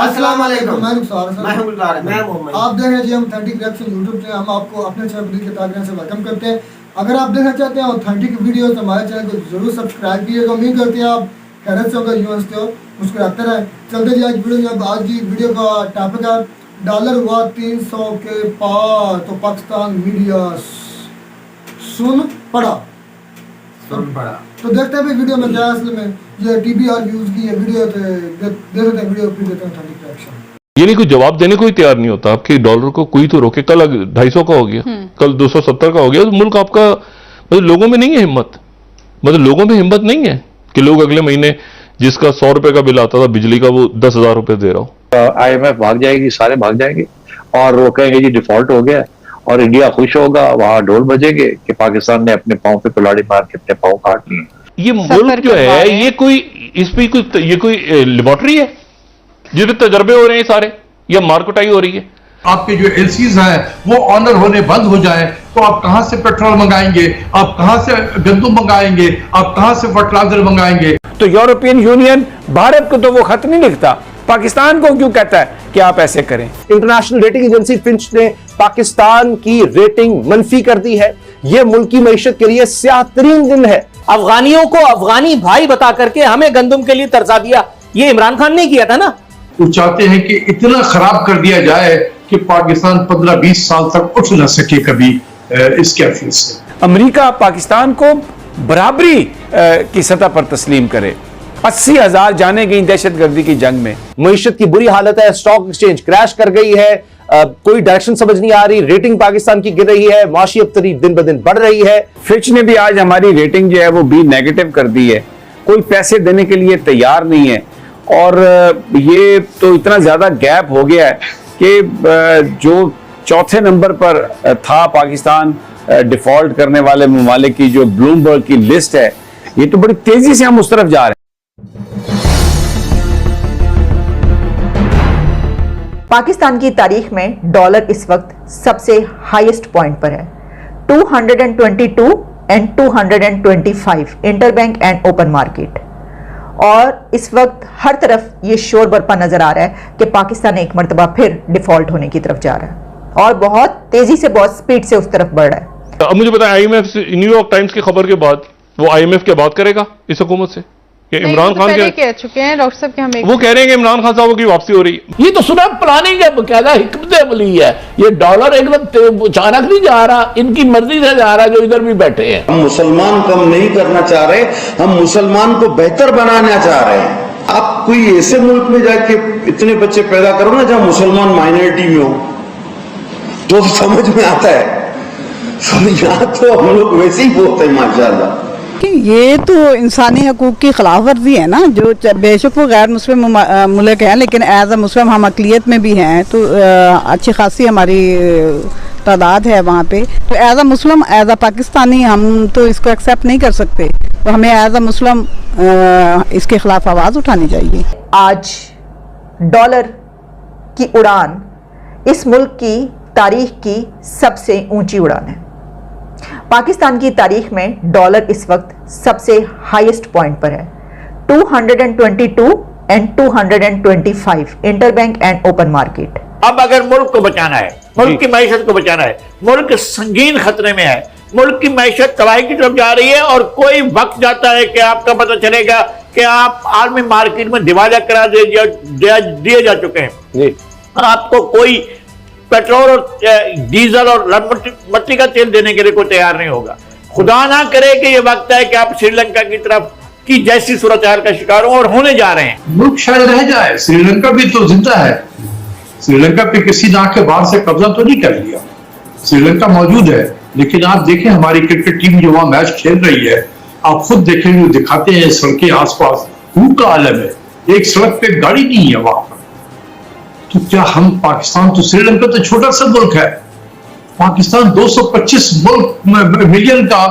अस्सलाम वालेकुम। मैं मोहम्मद। आप देख रहे हैं जी हम ऑथेंटिक रिएक्शन यूट्यूब पे। हम आपको अपने चैनल के ताकि से वेलकम करते हैं। अगर आप देखना चाहते हैं ऑथेंटिक वीडियोस हमारे चैनल को जरूर सब्सक्राइब कीजिएगा। उम्मीद करते हैं आप खैरियत से होगा, यूं हंसते हो मुस्कुराते रहे। चलते जी आज की वीडियो का टॉपिक है डॉलर हुआ 300 के पार तो पाकिस्तान मीडिया सुन पड़ा। तो देखते हैं वीडियो में क्या असल में ये टीबीआर व्यूज की ये वीडियो देख लेते हैं वीडियो फिर देते हैं ऑथेंटिक रिएक्शन। ये नहीं कोई जवाब देने को ही तैयार नहीं होता। आपके डॉलर को कोई तो रोके। कल 250 का हो गया, कल 270 का हो गया। तो मुल्क आपका मतलब लोगों में नहीं है हिम्मत, मतलब लोगों में हिम्मत नहीं है कि लोग अगले महीने जिसका 100 रुपए का बिल आता था बिजली का वो 10,000 रुपए दे रहा हो। IMF भाग जाएगी, सारे भाग जाएंगे और वो कहेंगे जी डिफॉल्ट हो गया और इंडिया खुश होगा। वहां ढोल बजेंगे कि पाकिस्तान ने अपने पांव पे कुल्हाड़ी मार के अपने पांव काट लिए। ये मुल्क जो है ये कोई लेबोरेटरी है जिसमें तजर्बे हो रहे हैं सारे, या मार्केटाई हो रही है? आपके जो एलसीज हैं वो ऑनर होने बंद हो जाए तो आप कहां से पेट्रोल मंगाएंगे, आप कहां से गंदम मंगाएंगे, आप कहां से फर्टिलाइजर मंगाएंगे? तो यूरोपियन यूनियन भारत को तो वो खत नहीं लिखता, पाकिस्तान को क्यों कहता है कि आप ऐसे करें? इंटरनेशनल रेटिंग एजेंसी फिंच ने पाकिस्तान की रेटिंग मनफी कर दी है। यह मुल्क की मईशत के लिए स्याह तरीन दिन है। अफगानियों को अफगानी भाई बता करके हमें गंदम के लिए तरसा दिया। ये इमरान खान ने किया था ना। वो चाहते हैं कि इतना खराब कर दिया जाए कि पाकिस्तान 15-20 साल तक उठ न सके कभी इस कैफियत से। अमेरिका पाकिस्तान को बराबरी की सतह पर तस्लीम करे। 80,000 जाने गई दहशतगर्दी की जंग में। मईशत की बुरी हालत है, स्टॉक एक्सचेंज क्रैश कर गई है, कोई डायरेक्शन समझ नहीं आ रही, रेटिंग पाकिस्तान की गिर रही है, माशी अबतरी दिन ब दिन बढ़ रही है। फिच ने भी आज हमारी रेटिंग जो है वो B नेगेटिव कर दी है। कोई पैसे देने के लिए तैयार नहीं है और ये तो इतना ज्यादा गैप हो गया है कि जो चौथे नंबर पर था पाकिस्तान डिफॉल्ट करने वाले ममालिक की जो ब्लूमबर्ग की लिस्ट है, ये तो बड़ी तेजी से हम उस तरफ जा रहे हैं। पाकिस्तान की तारीख में डॉलर इस वक्त सबसे हाईएस्ट पॉइंट पर है। 222 and 225 interbank and open market. और इस वक्त हर तरफ ये शोर बरपा नजर आ रहा है कि पाकिस्तान एक मरतबा फिर डिफॉल्ट होने की तरफ जा रहा है और बहुत तेजी से, बहुत स्पीड से उस तरफ बढ़ रहा है। अब मुझे पता है IMF से, न्यूयॉर्क टाइम्स की खबर के बाद वो IMF क्या बात करेगा इस हुकूमत से? इमरान खान के कह चुके हैं डॉक्टर साहब के, वो कह रहे हैं कि इमरान खान साहब की वापसी हो रही है। ये तो सुना प्लानिंग है, बकायदा हिकमत अमली है। ये डॉलर एकदम अचानक नहीं जा रहा, इनकी मर्जी से जा रहा है जो इधर भी बैठे हैं। हम मुसलमान कम नहीं करना चाह रहे, हम मुसलमान को बेहतर बनाना चाह रहे हैं। आप कोई ऐसे मुल्क में जाके इतने बच्चे पैदा करो ना जहां मुसलमान माइनॉरिटी में हो, तो समझ में आता है। यहाँ तो हम लोग वैसे ही बोलते हैं माशाल्लाह। ये तो इंसानी हकूक की खिलाफ वर्जी है ना। जो बेशक वो गैर मुस्लिम मुल्क हैं लेकिन एज अ मुस्लिम हम अकलियत में भी हैं, तो अच्छी खासी हमारी तादाद है वहाँ पे। तो as a Muslim, as a Pakistani हम तो इसको एक्सेप्ट नहीं कर सकते। तो हमें एज अ मुस्लिम इसके खिलाफ आवाज़ उठानी चाहिए। आज डॉलर की उड़ान इस मुल्क की तारीख की सबसे ऊंची उड़ान है। पाकिस्तान की तारीख में डॉलर इस वक्त सबसे हाईएस्ट पॉइंट पर है। 222 and 225 interbank and open market. अब अगर मुल्क को बचाना है, मुल्क की मैशत को बचाना है, मुल्क संगीन खतरे में है, मुल्क की मैशत तबाही की तरफ जा रही है और कोई वक्त जाता है कि आपका पता चलेगा कि आप आलमी मार्केट में दिवालिया करा दिए जा चुके हैं। आपको कोई पेट्रोल और डीजल और मट्टी का तेल देने के लिए कोई तैयार नहीं होगा। खुदा ना करे कि ये वक्त है कि आप श्रीलंका की तरफ की जैसी सूरत हाल का शिकार हो और होने जा रहे हैं। मुल्क शायद रह जाए, श्रीलंका भी तो जिंदा है। श्रीलंका पे किसी ने आके बाहर से कब्जा तो नहीं कर लिया, श्रीलंका मौजूद है। लेकिन आप देखें हमारी क्रिकेट टीम जो वहां मैच खेल रही है, आप खुद देखेंगे, दिखाते हैं सड़कें आसपास खूब का आलम है, एक सड़क पे गाड़ी नहीं है वहां पर। तो क्या हम पाकिस्तान, तो श्रीलंका तो छोटा सा मुल्क है, पाकिस्तान 225 मिलियन का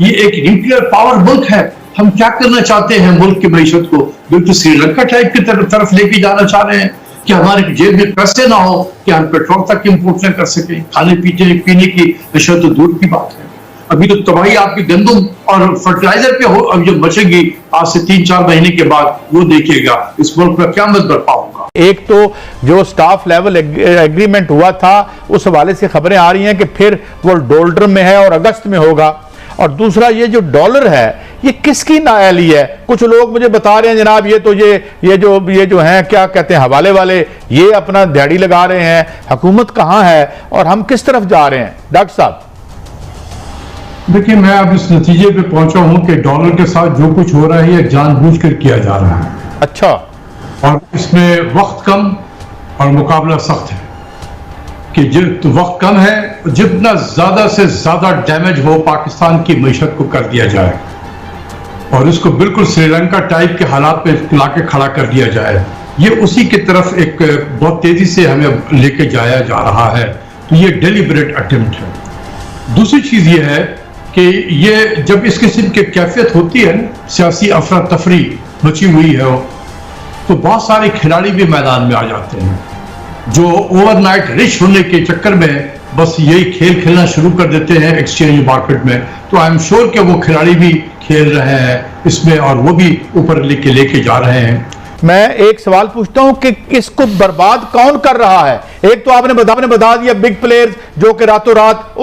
ये एक न्यूक्लियर पावर मुल्क है। हम क्या करना चाहते हैं मुल्क की मैशत को बिल्कुल श्रीलंका टाइप की तरफ लेके जाना चाह रहे हैं कि हमारे जेब में पैसे ना हो कि हम पेट्रोल तक इंपोर्ट न कर सकें। खाने पीने की नशा तो दूर की बात है। अभी तो तबाही आपकी गंदम और फर्टिलाइजर पे हो, अब जो बचेगी आज से 3-4 महीने के बाद वो देखिएगा इस मुल्क में क़यामत बर्पा होगा। एक तो जो स्टाफ लेवल एग्रीमेंट हुआ था उस हवाले से खबरें आ रही हैं कि फिर वो डोल्ड्रम में है और अगस्त में होगा, और दूसरा ये जो डॉलर है ये किसकी नाअहली है। कुछ लोग मुझे बता रहे हैं जनाब ये जो हैं क्या कहते हैं हवाले वाले, ये अपना दिहाड़ी लगा रहे हैं, हुकूमत कहाँ है और हम किस तरफ जा रहे हैं। डॉक्टर साहब देखिए, मैं अब इस नतीजे पे पहुंचा हूं कि डॉलर के साथ जो कुछ हो रहा है ये जानबूझकर किया जा रहा है। अच्छा, और इसमें वक्त कम और मुकाबला सख्त है कि तो वक्त कम है, जितना ज्यादा से ज्यादा डैमेज हो पाकिस्तान की मईशत को कर दिया जाए और इसको बिल्कुल श्रीलंका टाइप के हालात पे लाके खड़ा कर दिया जाए। ये उसी की तरफ एक बहुत तेजी से हमें लेके जाया जा रहा है, तो ये डेलिबरेट अटेम्प्ट है। दूसरी चीज ये है कि ये जब इस किस्म की कैफियत होती है, सियासी अफरा तफरी मची हुई है, तो बहुत सारे खिलाड़ी भी मैदान में आ जाते हैं जो ओवरनाइट रिच होने के चक्कर में बस यही खेल खेलना शुरू कर देते हैं एक्सचेंज मार्केट में। तो आई एम श्योर कि वो खिलाड़ी भी खेल रहे हैं इसमें और वो भी ऊपर लेके जा रहे हैं। मैं एक सवाल पूछता हूं कि इसको बर्बाद कौन कर रहा है। एक तो आपने बता दिया बिग प्लेयर्स जो कि रातों रात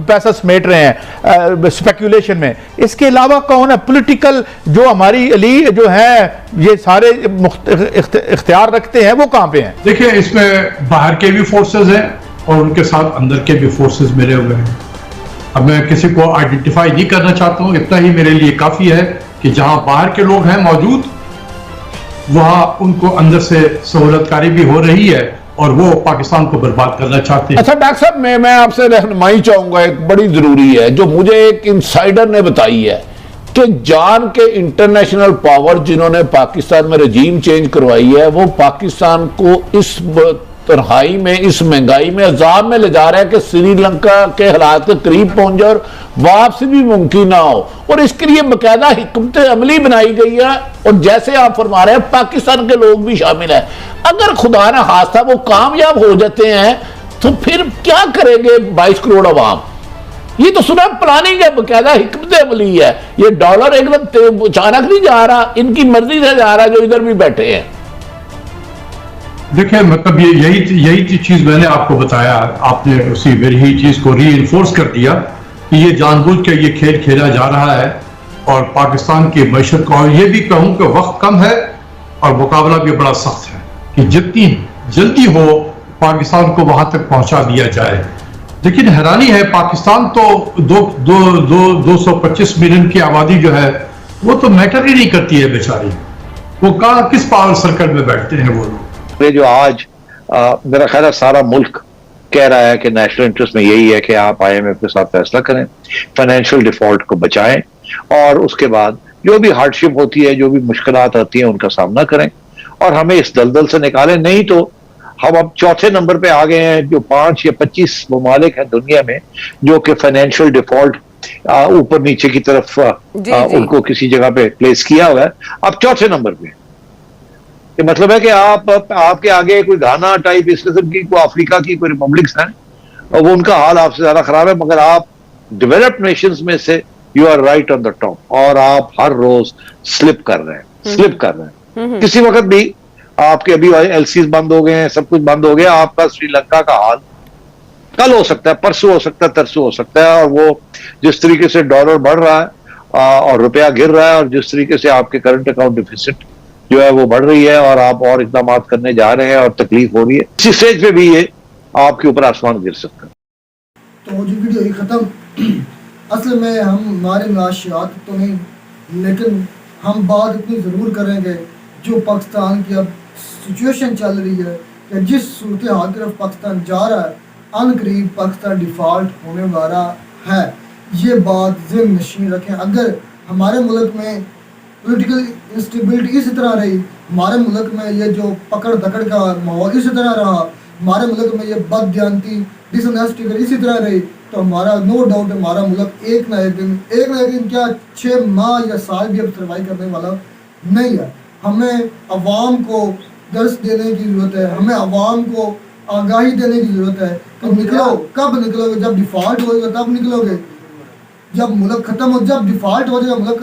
पैसा समेट रहे हैं स्पेकुलेशन में, इसके अलावा कौन है पॉलिटिकल जो हमारी अली जो है ये सारे इख्तियार रखते हैं, वो कहां पे हैं? देखिए, इसमें बाहर के भी फोर्सेस हैं और उनके साथ अंदर के भी फोर्सेस मिले हुए हैं। अब मैं किसी को आइडेंटिफाई नहीं करना चाहता हूं, इतना ही मेरे लिए काफी है कि जहां बाहर के लोग हैं मौजूद, वहां उनको अंदर से सहूलतकारी भी हो रही है और वो पाकिस्तान को बर्बाद करना चाहते हैं। अच्छा डॉक्टर साहब, मैं आपसे रहनुमाई चाहूंगा, एक बड़ी जरूरी है जो मुझे एक इनसाइडर ने बताई है कि जान के इंटरनेशनल पावर जिन्होंने पाकिस्तान में रजीम चेंज करवाई है वो पाकिस्तान को इस तन्हाई में, इस महंगाई में, अजाब में ले जा रहा है कि श्रीलंका के हालात के करीब पहुंच जाए और वापसी भी मुमकिन ना हो, और इसके लिए बाकायदा हिकमत अमली बनाई गई है और जैसे आप फरमा रहे हैं पाकिस्तान के लोग भी शामिल है। अगर खुदा ना खास्ता वो कामयाब हो जाते हैं तो फिर क्या करेंगे 22 करोड़ अवाम? ये तो सुना प्लानिंग है, बाकायदा हिकमत अमली है। ये डॉलर एकदम अचानक नहीं जा रहा, इनकी मर्जी से जा रहा है जो इधर भी बैठे हैं। देखिए, मतलब यही चीज मैंने आपको बताया, आपने उसी मेरी ही चीज को रीइंफोर्स कर दिया कि ये जानबूझ के ये खेल खेला जा रहा है और पाकिस्तान की मैशत को, और ये भी कहूं कि वक्त कम है और मुकाबला भी बड़ा सख्त है कि जितनी जल्दी हो पाकिस्तान को वहां तक पहुंचा दिया जाए। लेकिन हैरानी है, पाकिस्तान तो 225 मिलियन की आबादी जो है वो तो मैटर ही नहीं करती है बेचारी, वो कहाँ किस पावर सर्कल में बैठते हैं वो लोग। जो आज मेरा ख्याल है सारा मुल्क कह रहा है कि नेशनल इंटरेस्ट में यही है कि आप IMF के साथ फैसला करें, फाइनेंशियल डिफॉल्ट को बचाएं और उसके बाद जो भी हार्डशिप होती है, जो भी मुश्किलात आती हैं उनका सामना करें और हमें इस दलदल से निकालें। नहीं तो हम अब चौथे नंबर पे आ गए हैं, जो 5 या 25 ममालिक हैं दुनिया में जो कि फाइनेंशियल डिफॉल्ट ऊपर नीचे की तरफ उनको किसी जगह पे प्लेस किया हुआ है। अब चौथे नंबर पे मतलब है कि आपके आगे कोई घाना टाइप इस किस्म की कोई अफ्रीका की कोई रिपब्लिक्स हैं और वो उनका हाल आपसे ज्यादा खराब है, मगर आप डेवलप्ड नेशंस में से you are right on the top और आप हर रोज स्लिप कर रहे हैं। किसी वक्त भी आपके अभी LCs बंद हो गए हैं, सब कुछ बंद हो गया, आपका श्रीलंका का हाल कल हो सकता है, परसों हो सकता है, तरसों हो सकता है। और वो जिस तरीके से डॉलर बढ़ रहा है और रुपया गिर रहा है और जिस तरीके से आपके करंट अकाउंट डिफिसिट जो है वो बढ़ रही है और आप और इकदाम करने जा रहे हैं और तकलीफ हो रही है, इसी स्टेज पे भी ये आपके ऊपर आसमान गिर सकता है। तो जो वीडियो ही खत्म, असल में हम हमारे नाशियात तो नहीं, लेकिन हम बात इतनी ज़रूर करेंगे जो पाकिस्तान की अब सिचुएशन चल रही है कि जिस सूरत हाल की तरफ पाकिस्तान जा रहा है, अनकरीब पाकिस्तान डिफ़ॉल्ट होने वाला है। ये बात ज़हन नशीन रखें। अगर हमारे मुल्क में पॉलिटिकल इंस्टेबिलिटी इसी तरह रही, हमारे मुल्क में ये जो पकड़ धकड़ का माहौल इसी तरह रहा, हमारे मुल्क में ये बददियानती डिसऑनेस्टी इसी तरह रही, तो हमारा नो डाउट हमारा मुल्क एक ना एक दिन क्या 6 माह या साल भी अब सर्वाइव करने वाला नहीं है। हमें अवाम को दर्स देने की ज़रूरत है, हमें अवाम को आगाही देने की ज़रूरत है कि निकलो, कब निकलोगे, जब डिफ़ॉल्ट होगा तब निकलोगे। जब मुल्क खत्म हो, जब डिफॉल्ट हो जाएगा, मुल्क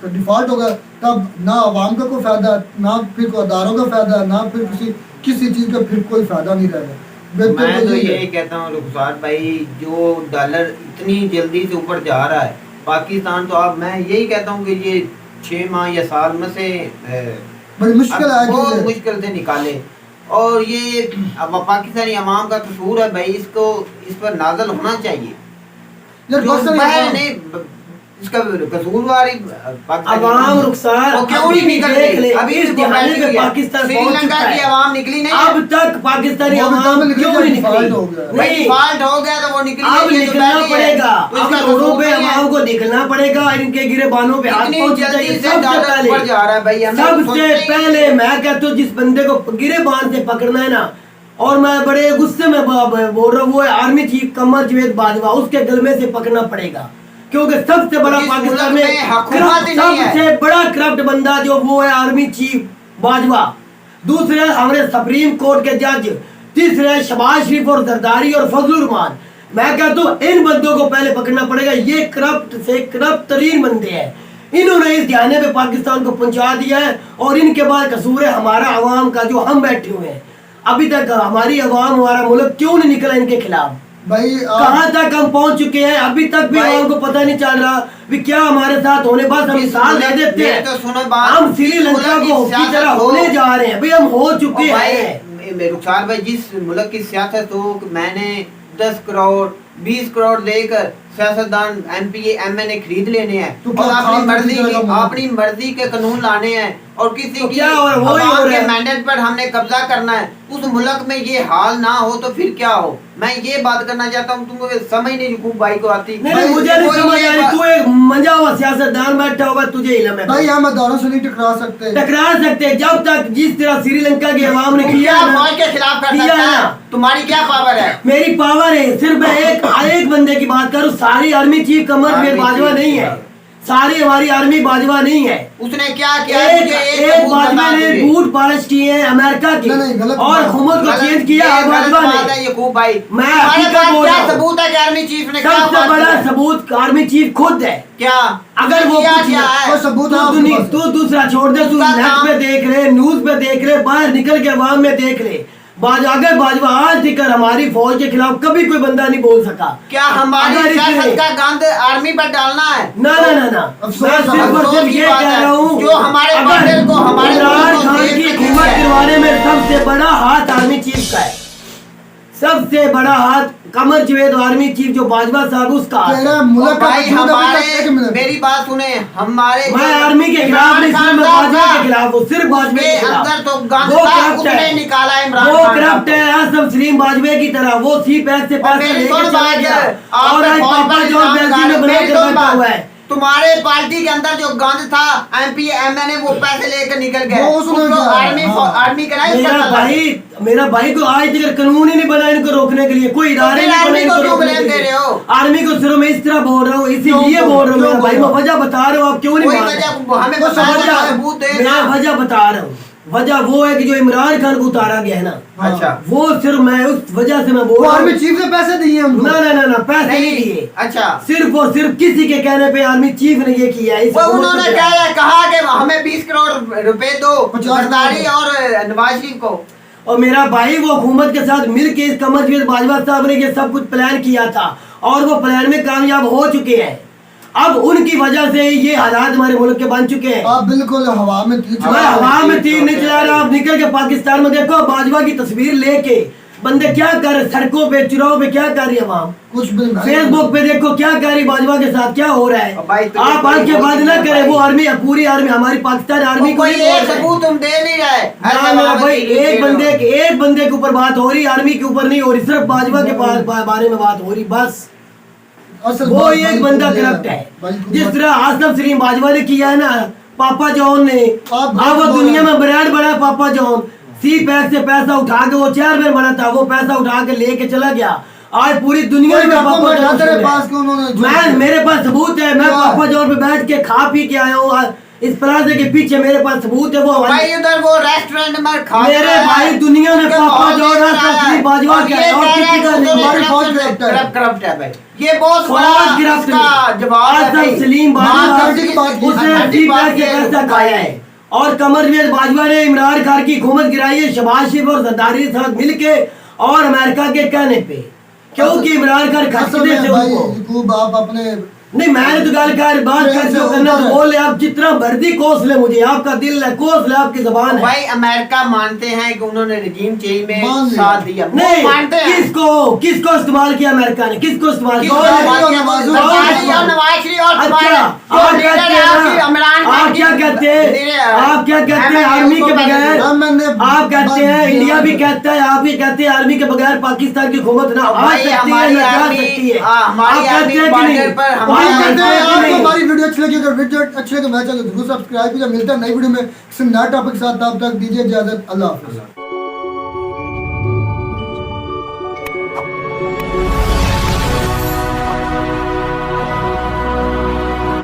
का डिफॉल्ट होगा, तब ना आवाम का कोई फायदा, ना फिर कोई अदारों का फायदा, ना फिर किसी चीज का फिर कोई फायदा नहीं रहेगा। मैं तो यही कहता हूँ रुखसार भाई, जो डॉलर इतनी जल्दी से ऊपर जा रहा है पाकिस्तान, तो अब मैं यही कहता हूँ कि ये 6 माह या साल में से बड़ी मुश्किल है, बहुत मुश्किल से निकाले। और ये अब पाकिस्तानी अवाम का कसूर है भाई, इसको इस पर नाज़िल होना चाहिए। नहीं इसका कसूरवार अवाम रुखसार क्यों नहीं निकल रही? अभी इस दिहाने पे पाकिस्तान श्रीलंका की अवाम निकली नहीं, अब तक पाकिस्तानी अवाम क्यों नहीं निकली? नहीं डिफॉल्ट हो गया तो वो निकली, अब निकलना पड़ेगा, अब रोडों पे अवाम को निकलना पड़ेगा, इनके गिरेबानों पे हाथ पहुंचना चाहिए। सबसे पहले मैं कहता हूँ जिस बंदे को गिरेबान से पकड़ना है ना, और मैं बड़े गुस्से में बोल रहा हूँ, वो है आर्मी चीफ कमर जावेद बाजवा, उसके गलमे से पकड़ना पड़ेगा, क्योंकि सबसे बड़ा पाकिस्तान में सबसे बड़ा करप्ट बंदा जो वो है आर्मी चीफ बाजवा, दूसरे हमारे सुप्रीम कोर्ट के जज, तीसरे शहबाज शरीफ और जरदारी और फजलुर रहमान। मैं कहता हूँ इन बंदों को पहले पकड़ना पड़ेगा, ये करप्ट से करप्ट तरीन बंदे हैं, इन्होंने इस ध्यान पे पाकिस्तान को पहुंचा दिया है, और इनके बाद कसूर है हमारा अवाम का, जो हम बैठे हुए हैं। अभी तक हमारी अवाम, हमारा मुल्क क्यों नहीं निकला इनके खिलाफ? भाई कहाँ तक हम पहुंच चुके हैं, अभी तक भी आवाम को पता नहीं चल रहा भी क्या हमारे साथ होने, बस हम मिसाल दे देते हैं। तो सुनो बात, हम श्रीलंका को की तरह होने जा रहे हैं, भाई हम हो चुके हैं। रुखसार भाई, जिस मुल्क की सियासत हो, मैंने 10 करोड़ 20 करोड़ देकर सियासतदान एमपी एमएनए खरीद लेने हैं, और अपनी मर्जी के कानून लाने हैं, और किसी की अवाम के मैंडेट पर हमने कब्जा करना है, उस मुल्क में ये हाल ना हो तो फिर क्या हो? मैं ये बात करना चाहता हूँ, तुमको समझ नहीं यकूब भाई को आती। नहीं, मुझे नहीं समझ आ रही, तू एक मंजा हुआ सियासतदान बैठा हुआ, तुझे इल्म है भाई? हम अदारों से नहीं टकरा सकते जब तक जिस तरह श्रीलंका की अवाम ने किया फौज के खिलाफ कर सकता है, तुम्हारी क्या पावर है? मेरी पावर है, सिर्फ मैं एक बंदे की बात करूँ, सारी आर्मी चीफ कमर जावेद बाजवा नहीं है, सारी हमारी आर्मी बाजवा नहीं है। उसने क्या किया? एक बाजवा ने बूट पॉलिश किए हैं अमेरिका के, और हुकूमत को चेंज किया बाजवा ने। यकूब भाई, मैं हकीकत बोल रहा हूं, सबूत है कि आर्मी चीफ ने क्या? सबसे बड़ा सबूत आर्मी चीफ खुद है। क्या? अगर वो क्या है सबूत? तू दूसरा छोड़ दे, तू नेट पे देख रहे, न्यूज पे देख रहे, बाहर निकल के अवाम में देख रहे, अगर बाजवा आज तक हमारी फौज के खिलाफ कभी कोई बंदा नहीं बोल सका। क्या हमारी सियासत का गंद आर्मी पर डालना है? ना ना ना ना, मैं सिर्फ और सिर्फ ये कह रहा हूँ, जो हमारे मॉडल को, हमारे इमरान खान की हुकूमत गिरवाने में सबसे बड़ा हाथ आर्मी चीफ का है, सबसे बड़ा हाथ कमर जावेद आर्मी चीफ जो बाजवा साहब, उसका। भाई हमारे, मेरी बात सुने, हमारे मैं आर्मी के खिलाफ नहीं, सिर्फ बाजवा के खिलाफ हूँ, सिर्फ बाजवे के खिलाफ। अंदर तो गंद था, उसने निकाला इमरान खान। वो करप्ट है आसम सलीम बाजवे की तरह, वो सी पैक से पैसे लेके चला गया, और आज पापा जॉन बेल्जी में बना के बैठा हुआ है। तुम्हारे पार्टी के अंदर जो गंद था, एमपी एमएनए वो पैसे लेकर निकल गए, आर्मी का नहीं। मेरा भाई को आज तक कानून ही नहीं बना इनको रोकने के लिए, कोई इदारे नहीं बने इनको रोकने के लिए। आर्मी को सिर्फ मैं इस तरह बोल रहा हूँ, इसीलिए बोल रहा हूँ मेरा भाई, मैं वजह बता रहा हूँ, आप क्यों नहीं मान रहे? मैं वजह बता रहा हूँ, वजह वो है कि जो इमरान खान को उतारा गया है ना, अच्छा, वो सिर्फ मैं उस वजह से मैं बोल रहा हूँ। आर्मी चीफ ने पैसे दिए हमको? ना ना ना ना, पैसे नहीं दिए। अच्छा, सिर्फ और सिर्फ किसी के कहने पे आर्मी चीफ ने ये किया है। उन्होंने कहा कि हमें 20 करोड़ रुपए दो जरदारी और नवाज शरीफ को, और मेरा भाई वो हुकूमत के साथ मिलके इस कमर जावेद बाजवा साहब ने ये सब कुछ प्लान किया था, और वो प्लान में कामयाब हो चुके हैं। अब उनकी वजह से ये हालात हमारे मुल्क के बन चुके हैं। आप बिल्कुल हवा में तीर नहीं चला रहा, आप निकल के पाकिस्तान में देखो, बाजवा की तस्वीर लेके बंदे क्या कर रहे, सड़कों पे चुराहों पे क्या कर रही है आवाम, कुछ भी नहीं। फेसबुक पे देखो क्या कर रही बाजवा के साथ, क्या हो रहा है। आप आज के बाद ना करें, वो आर्मी, पूरी आर्मी, हमारी पाकिस्तान आर्मी को सबूत तुम दे नहीं रहे। मेरा भाई एक बंदे के ऊपर बात हो रही, आर्मी के ऊपर नहीं हो रही, सिर्फ बाजवा के बारे में बात हो रही बस। वो एक बंदा करप्ट है, जिस तरह आसम सलीम बाजवा ने किया है ना, पापा जॉन ने, अब वो दुनिया में ब्रांड बना पापा जॉन, सी पैक से पैसा उठा के वो चेयरमैन बना था, वो पैसा उठा के लेके चला गया, आज पूरी दुनिया में पापा जॉन। मेरे पास सबूत है, मैं पापा जॉन पे बैठ के खा पी के आया हूँ, इस प्लाजा के पीछे मेरे पास सबूत है। वो भाई उधर वो रेस्टोरेंट में खा मेरे भाई दुनिया में पापा जोड़ा तस्लीम बाजवा क्या है और किसी का नहीं। हमारी फौज करप्ट है भाई, ये बहुत फौज बड़ा गिरफ्त इसका जवाब है भाई। सलीम बाजवा की बात की, उसने ठीक पैसा खाया है और कमरवेद बाजवा ने इमरान खान की हुकूमत गिराई है शहबाज शरीफ और जरदारी के साथ मिलके और अमेरिका के कहने पे, क्योंकि इमरान खान खरीदे थे उनको। आप अपने नहीं मैंने तो गल कर बात कर जो करना तो बोल ले, आप जितना मर्जी कोस ले, मुझे आपका दिल है कोस ले, आपकी जबान है। भाई अमेरिका मानते हैं कि उन्होंने रजीम चेंज में मान लिया। साथ दिया, नहीं मानते हैं। किसको इस्तेमाल किया अमेरिका ने, किसको इस्तेमाल किया? नवाज शरीफ और अच्छा आप क्या कहते हैं, आप क्या कहते हैं आर्मी के बगैर, आप कहते हैं इंडिया भी कहता है, आप भी कहते हैं आर्मी के बगैर पाकिस्तान की हुकूमत ना आ सकती है ना जा सकती है। आप कहते हैं कि नहीं? आपको हमारी वीडियो अच्छी लगी, अगर वीडियो अच्छी लगे मैं चैनल जरूर सब्सक्राइब कीजिए। मिलता है नई वीडियो में किसी नए टॉपिक के साथ, तब तक दीजिए इजाजत, अल्लाह हाफिज़।